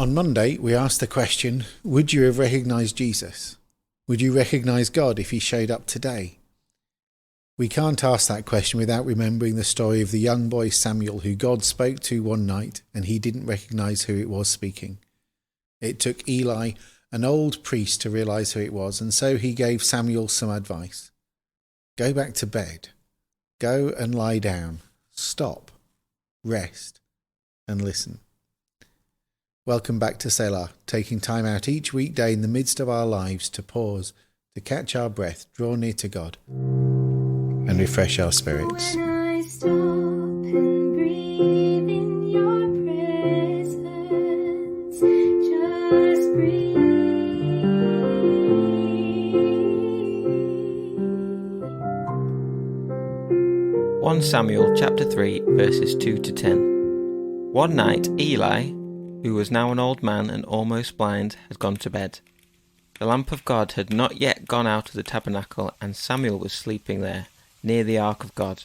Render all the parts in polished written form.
On Monday, we asked the question, would you have recognised Jesus? Would you recognise God if he showed up today? We can't ask that question without remembering the story of the young boy Samuel who God spoke to one night and he didn't recognise who it was speaking. It took Eli, an old priest, to realise who it was, and so he gave Samuel some advice. Go back to bed. Go and lie down. Stop. Rest. And listen. Welcome back to Selah, taking time out each weekday in the midst of our lives to pause, to catch our breath, draw near to God, and refresh our spirits. When I stop and breathe in your presence, just breathe. 1 Samuel chapter 3 verses 2 to 10. One night Eli, who was now an old man and almost blind, had gone to bed. The lamp of God had not yet gone out of the tabernacle, and Samuel was sleeping there, near the ark of God.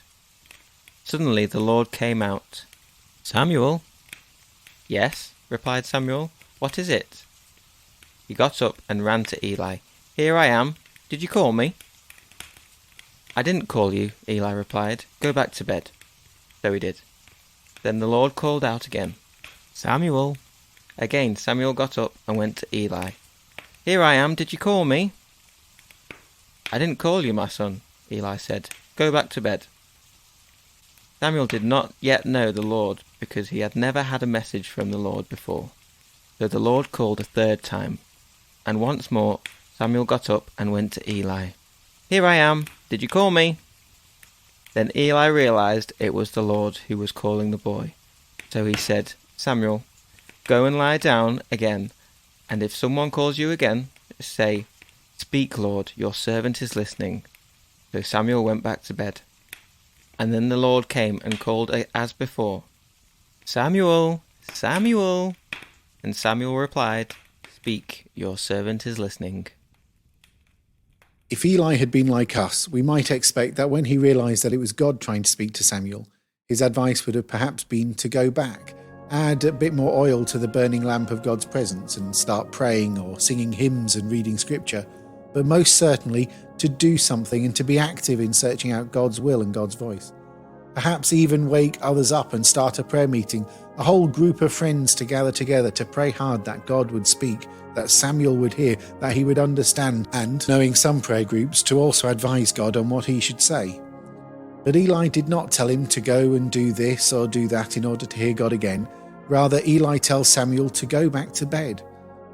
Suddenly the Lord came out. "Samuel?" "Yes," replied Samuel. "What is it?" He got up and ran to Eli. "Here I am. Did you call me?" "I didn't call you," Eli replied. "Go back to bed." So he did. Then the Lord called out again, "Samuel." Again Samuel got up and went to Eli. "Here I am. Did you call me?" "I didn't call you, my son," Eli said. "Go back to bed." Samuel did not yet know the Lord, because he had never had a message from the Lord before. So the Lord called a third time, and once more Samuel got up and went to Eli. "Here I am. Did you call me?" Then Eli realized it was the Lord who was calling the boy. So he said, "Samuel, go and lie down again, and if someone calls you again, say, 'Speak, Lord, your servant is listening.'" So Samuel went back to bed. And then the Lord came and called as before, "Samuel, Samuel." And Samuel replied, "Speak, your servant is listening." If Eli had been like us, we might expect that when he realised that it was God trying to speak to Samuel, his advice would have perhaps been to go back, add a bit more oil to the burning lamp of God's presence and start praying or singing hymns and reading scripture, but most certainly to do something and to be active in searching out God's will and God's voice. Perhaps even wake others up and start a prayer meeting, a whole group of friends to gather together to pray hard that God would speak, that Samuel would hear, that he would understand, and, knowing some prayer groups, to also advise God on what he should say. But Eli did not tell him to go and do this or do that in order to hear God again. Rather, Eli tells Samuel to go back to bed,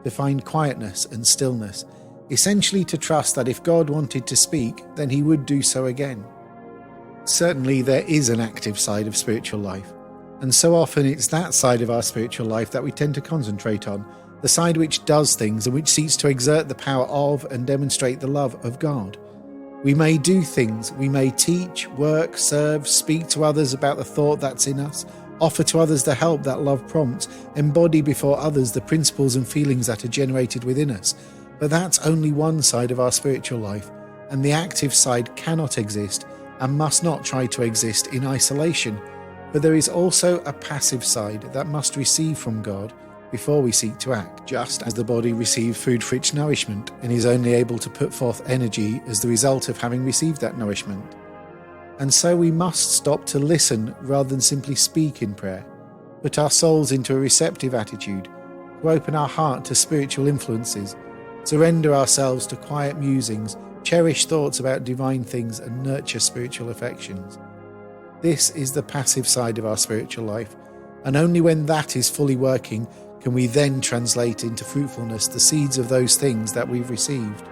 to find quietness and stillness, essentially to trust that if God wanted to speak, then he would do so again. Certainly there is an active side of spiritual life, and so often it's that side of our spiritual life that we tend to concentrate on, the side which does things and which seeks to exert the power of and demonstrate the love of God. We may do things, we may teach, work, serve, speak to others about the thought that's in us, offer to others the help that love prompts, embody before others the principles and feelings that are generated within us. But that's only one side of our spiritual life, and the active side cannot exist and must not try to exist in isolation. But there is also a passive side that must receive from God before we seek to act, just as the body receives food for its nourishment and is only able to put forth energy as the result of having received that nourishment. And so we must stop to listen rather than simply speak in prayer, put our souls into a receptive attitude, to open our heart to spiritual influences, surrender ourselves to quiet musings, cherish thoughts about divine things, and nurture spiritual affections. This is the passive side of our spiritual life, and only when that is fully working can we then translate into fruitfulness the seeds of those things that we've received.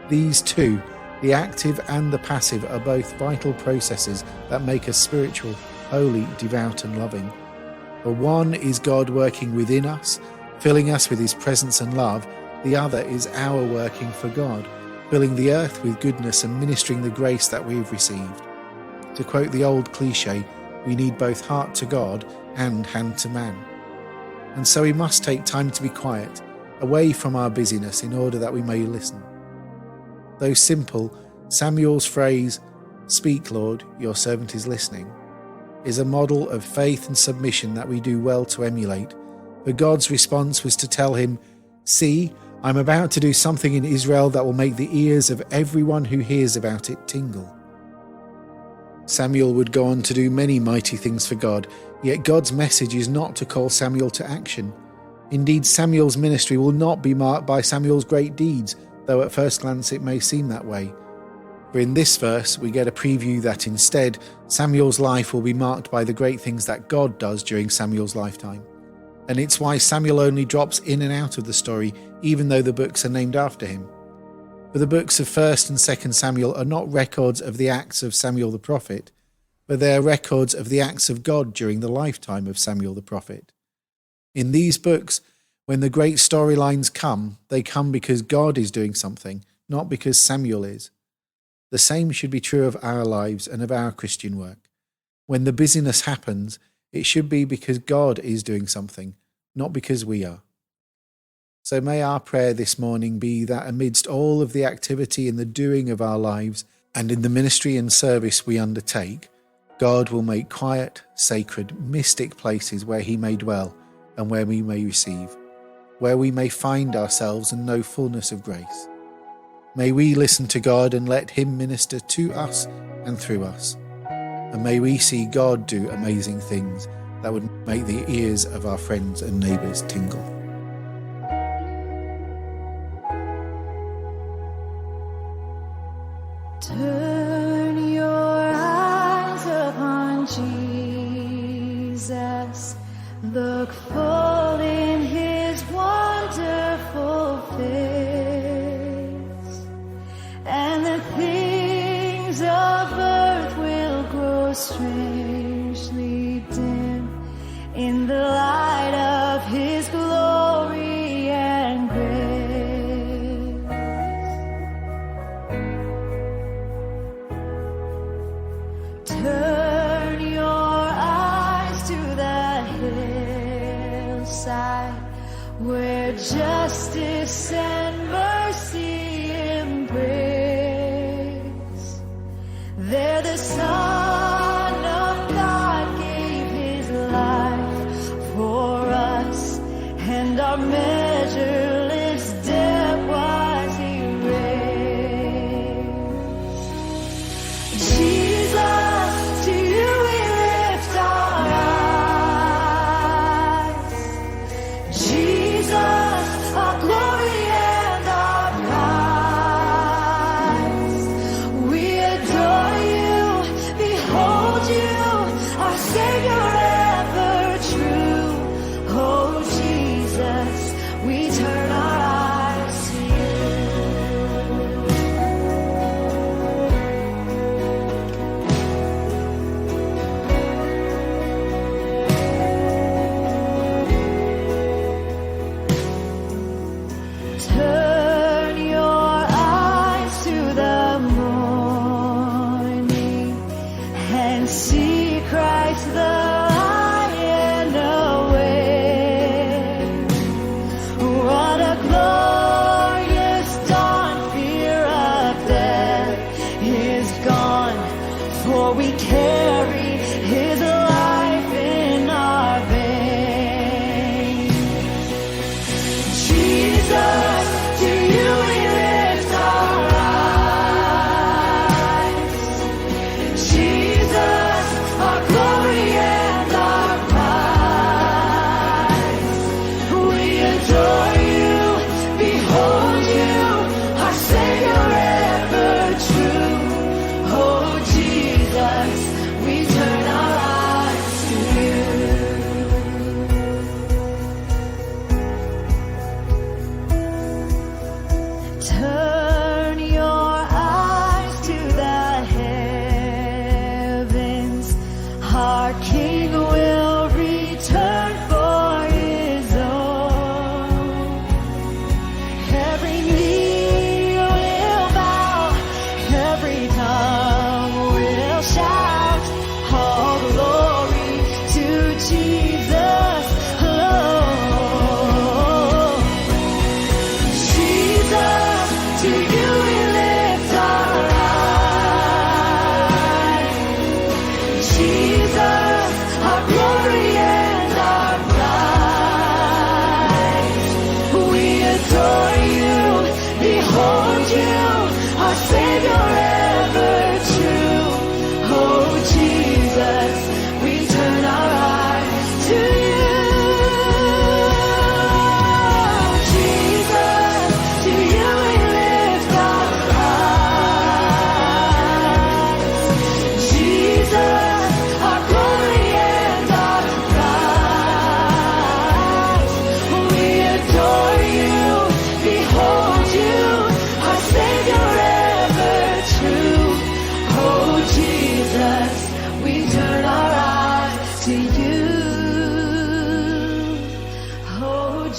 These two, the active and the passive, are both vital processes that make us spiritual, holy, devout and loving. The one is God working within us, filling us with his presence and love. The other is our working for God, filling the earth with goodness and ministering the grace that we've received. To quote the old cliche, we need both heart to God and hand to man. And so we must take time to be quiet, away from our busyness, in order that we may listen. Though simple, Samuel's phrase, "Speak, Lord, your servant is listening," is a model of faith and submission that we do well to emulate, But God's response was to tell him, "See, I'm about to do something in Israel that will make the ears of everyone who hears about it tingle." Samuel would go on to do many mighty things for God, yet God's message is not to call Samuel to action. Indeed, Samuel's ministry will not be marked by Samuel's great deeds, though at first glance it may seem that way. For in this verse, we get a preview that instead, Samuel's life will be marked by the great things that God does during Samuel's lifetime. And it's why Samuel only drops in and out of the story, even though the books are named after him. For the books of 1st and 2nd Samuel are not records of the acts of Samuel the prophet, but they are records of the acts of God during the lifetime of Samuel the prophet. In these books, when the great storylines come, they come because God is doing something, not because Samuel is. The same should be true of our lives and of our Christian work. When the busyness happens, it should be because God is doing something, not because we are. So may our prayer this morning be that amidst all of the activity and the doing of our lives, and in the ministry and service we undertake, God will make quiet, sacred, mystic places where he may dwell and where we may receive, where we may find ourselves and know fullness of grace. May we listen to God and let him minister to us and through us. And may we see God do amazing things that would make the ears of our friends and neighbours tingle. Turn your eyes upon Jesus. Look full in his wonderful face, and the things of earth will grow strangely dim in the light of his glory and grace. Turn your eyes to the hillside where justice and mercy embrace. There the Son of God gave his life for us, and our measureless debt was erased. Jesus, to you we lift our eyes. Jesus, our glory and our prize. We adore you, behold you, our Savior ever true. Oh Jesus, we turn our eyes to you. Turn your eyes to the morning and see Christ the Lion away. What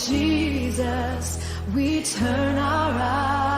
Jesus, we turn our eyes.